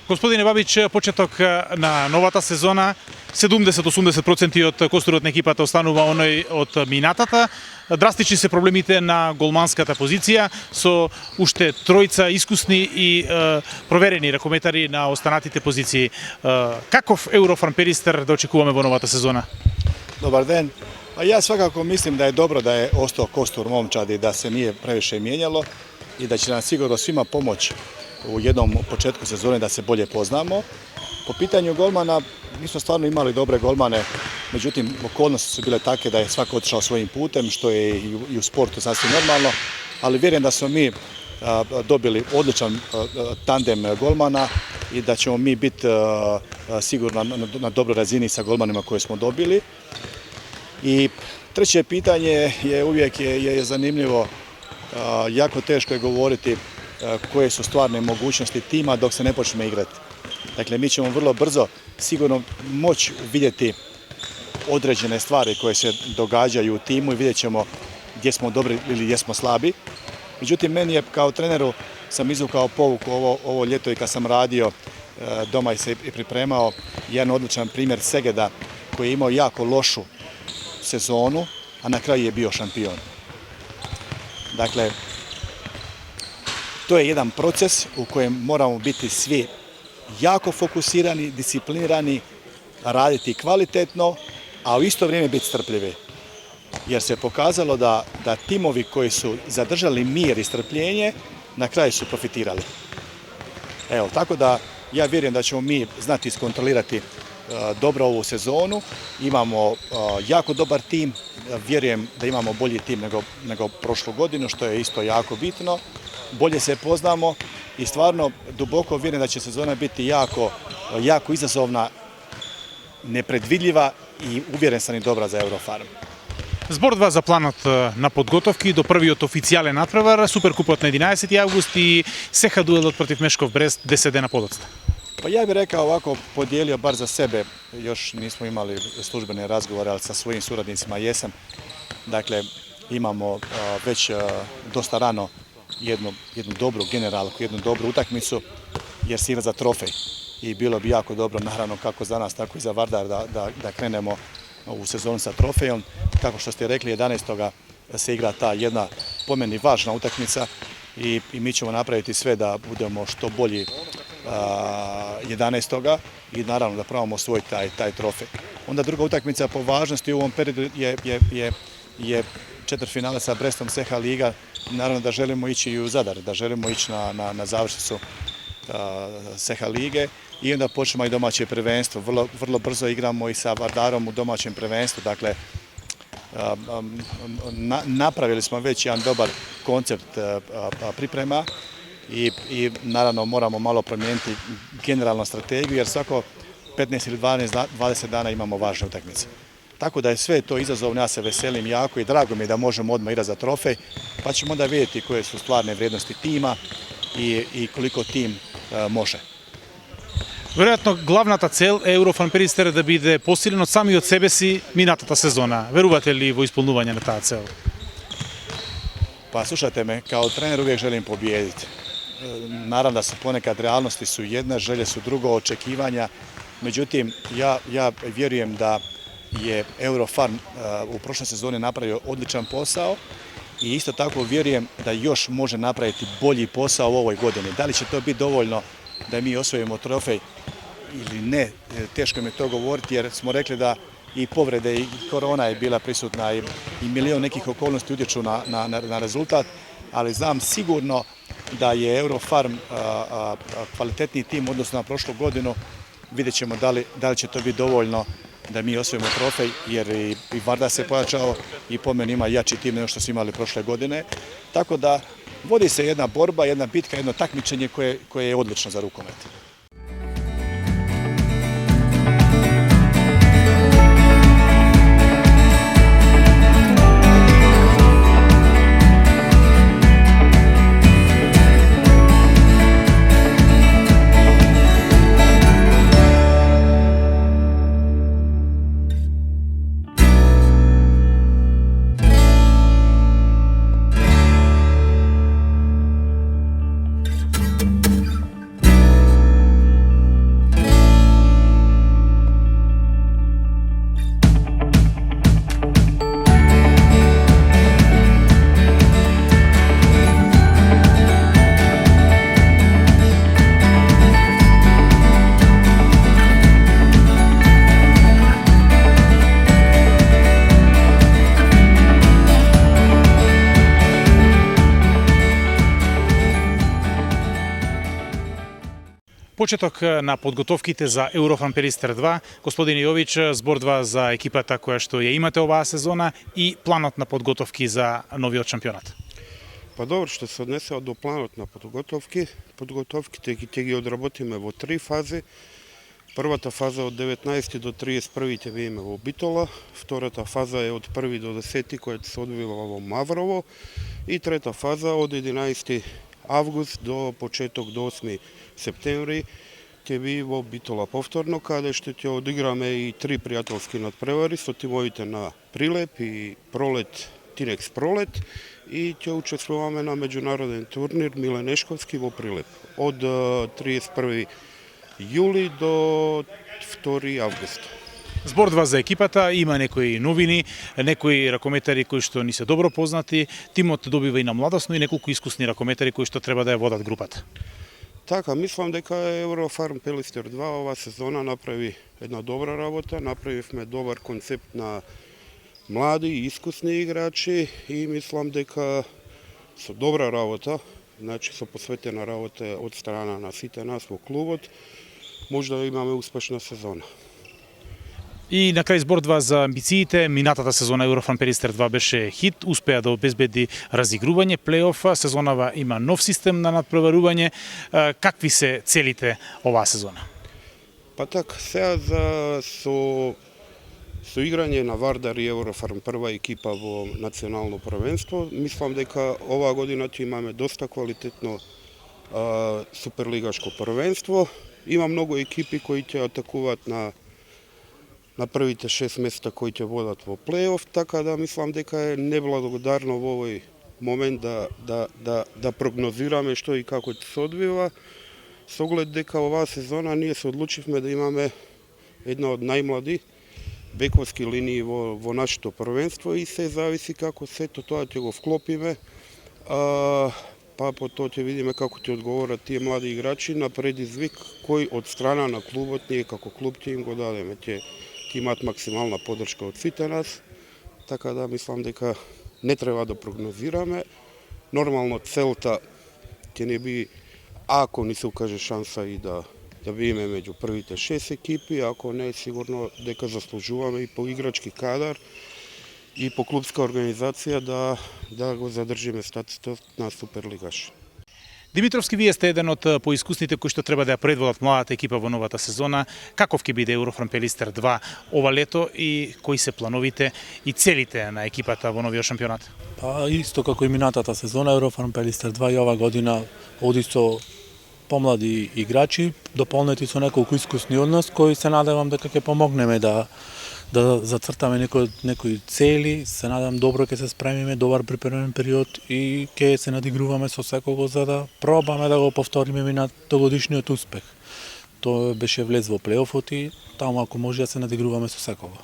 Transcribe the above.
Господине Бабич, почеток на новата сезона, 70-80% од костурот на екипата останува оној од минатата. Драстични се проблемите на голманската позиција, со уште тројца искусни и проверени ракометари на останатите позиции. Каков Еврофарм Перистер да очекуваме во новата сезона? Dobar den. Pa ja svakako mislim da je dobro da je ostao kostur momčadi, da se nije previše mijenjalo i da će nam sigurno svima pomoći u jednom početku sezone da se bolje poznamo. Po pitanju golmana, mi smo stvarno imali dobre golmane, međutim okolnosti su bile takve da je svako otišao svojim putem, što je i u sportu sasvim normalno, ali vjerujem da smo mi dobili odličan tandem golmana i da ćemo mi biti sigurno na dobroj razini sa golmanima koje smo dobili. I treće pitanje je uvijek je zanimljivo, jako teško je govoriti koje su stvarne mogućnosti tima dok se ne počne igrati. Dakle, mi ćemo vrlo brzo sigurno moći vidjeti određene stvari koje se događaju u timu i vidjet ćemo gdje smo dobri ili gdje smo slabi. Međutim, meni je kao treneru sam izvukao pouku ovo ljeto i kad sam radio doma i se pripremao jedan odličan primjer Segeda koji je imao jako lošu sezonu, a na kraju je bio šampion. Dakle, to je jedan proces u kojem moramo biti svi jako fokusirani, disciplinirani, raditi kvalitetno, a u isto vrijeme biti strpljivi. Jer se pokazalo da timovi koji su zadržali mir i strpljenje, na kraju su profitirali. Evo, tako da ja vjerujem da ćemo mi znati iskontrolirati dobro ovu sezonu. Imamo jako dobar tim, vjerujem da imamo bolji tim nego prošlu godinu, što je isto jako bitno. Bolje se poznamo i stvarno duboko vjerujem da će sezona biti jako izazovna, nepredvidljiva i uvjeren sam i dobra za Eurofarm. Зборува за планот на подготовки до првиот официјален натпревар, Суперкупот на 11. август и сеха дуелот против Мешков Брест 10 дена подоцна. Pa ja bih rekao ovako, podijelio bar za sebe, još nismo imali službene razgovore, ali sa svojim suradnicima jesam. Dakle, imamo već dosta rano jednu dobru generalku, jednu dobru utakmicu, jer se igra za trofej. I bilo bi jako dobro, naravno, kako za nas, tako i za Vardar, da krenemo u sezonu sa trofejom. Kako što ste rekli, 11. se igra ta jedna po meni važna utakmica i mi ćemo napraviti sve da budemo što bolji 11. i naravno da probamo osvojiti taj trofej. Onda druga utakmica po važnosti u ovom periodu je četvrtfinale sa Brestom Seha Liga. Naravno da želimo ići i u Zadar, da želimo ići na završnicu Seha Lige i onda počnemo i domaće prvenstvo. Vrlo brzo igramo i sa Vardarom u domaćem prvenstvu. Dakle, napravili smo već jedan dobar koncept priprema i naravno moramo malo promijeniti generalnu strategiju jer svako 15 ili 20 dana imamo važne utakmice. Tako da je sve to izazovno, ja se veselim jako i drago mi je da možemo odmah igrati za trofej, pa ćemo onda vidjeti koje su stvarne vrijednosti tima i koliko tim može. Веројатно главната цел е Еврофарм Перистер да биде посилен од самиот себе си минатата сезона. Верувате ли во исполнување на таа цел? Pa slušajte me, kao trener uvijek želim pobijediti. Naravno da su ponekad realnosti su jedna, želje su drugo, očekivanja. Međutim, ja vjerujem da je Eurofarm u prošloj sezoni napravio odličan posao i isto tako vjerujem da još može napraviti bolji posao u ovoj godini. Da li će to biti dovoljno da mi osvojimo trofej ili ne, teško mi je to govoriti jer smo rekli da i povrede i korona je bila prisutna i milion nekih okolnosti utječu na rezultat, ali znam sigurno da je Eurofarm kvalitetniji tim odnosno na prošlu godinu. Vidjet ćemo da li će to biti dovoljno da mi osvojimo trofej jer i Vardar se pojačao i po meni ima jači tim nego što su imali prošle godine. Tako da vodi se jedna borba, jedna bitka, jedno takmičenje koje je odlično za rukomet. Почеток на подготовките за Еврофан Перистер 2. Господин Јович, збордва за екипата која што ја имате оваа сезона и планот на подготовки за новиот шампионат. Па добро, што се однесува до планот на подготовките ќе ги одработиме во 3 фази. Првата фаза од 19 до 31 ќе биеме во Битола, втората фаза е од 1 до 10 која се одвива во Маврово и трета фаза од 11 август до почеток до 8 септември ќе би во Битола повторно, каде што ќе одиграме и 3 пријателски надпревари со тимовите на Прилеп и Пролет, Тинекс Пролет и ќе учествуваме на меѓународен турнир Миленешковски во Прилеп од 31 јули до 2 август. Збордва за екипата, има некои новини, некои ракометари кои што ни се добро познати, тимот добива и на младост, но и неколку искусни ракометари кои што треба да ја водат групата. Така, мислам дека Еврофарм Перистер 2 ова сезона направи една добра работа, направивме добар концепт на млади и искусни играчи и мислам дека со добра работа, значи со посветена работа од страна на сите нас во клубот, може да имаме успешна сезона. И на крај збордва за амбициите, минатата сезона Еврофан Перистер 2 беше хит, успеа да обезбеди разигрување, плейоф, сезонава има нов систем на надпреварување. Какви се целите оваа сезона? Па така, сега со играње на Вардар и Еврофарм прва екипа во национално првенство, мислам дека оваа година ќе имаме доста квалитетно суперлигашко првенство. Има многу екипи кои ќе атакуваат на првите 6 места кои ќе водат во плейоф, така да мислам дека е неблагодарно во овој момент да прогнозираме што и како ќе се одвива. Со оглед дека оваа сезона ние се одлучивме да имаме една од најмлади бековски линии во нашето првенство и се зависи како сето тоа ќе го вклопиме. Па потоа ќе видиме како ќе одговорат тие млади играчи на предизвик кој од страна на клубот ние како клуб ќе им го дадеме. Ќе имаат максимална поддршка од сите нас, така да мислам дека не треба да прогнозираме. Нормално целта ќе не би, ако ни се укаже шанса и да биеме меѓу првите 6 екипи, ако не, сигурно дека заслужуваме и по играчки кадар и по клубска организација да го задржиме статусот на суперлигаш. Димитровски, вие сте еден од поискусните кои што треба да ја предводат младата екипа во новата сезона. Каков ќе биде Еврофан Перистер 2 ова лето и кои се плановите и целите на екипата во новиот шампионат? Па исто како и минатата сезона, Еврофарм Перистер 2 и ова година оди со помлади играчи, дополнети со неколку искусни од нас, кои се надевам дека ќе помогнеме да зацртаме некои цели, се надам добро ќе се спремиме, добар припремен период и ќе се надигруваме со секого за да пробаме да го повториме минатогодишниот успех. Тоа беше влез во плейофот и таму ако може да се надигруваме со секого.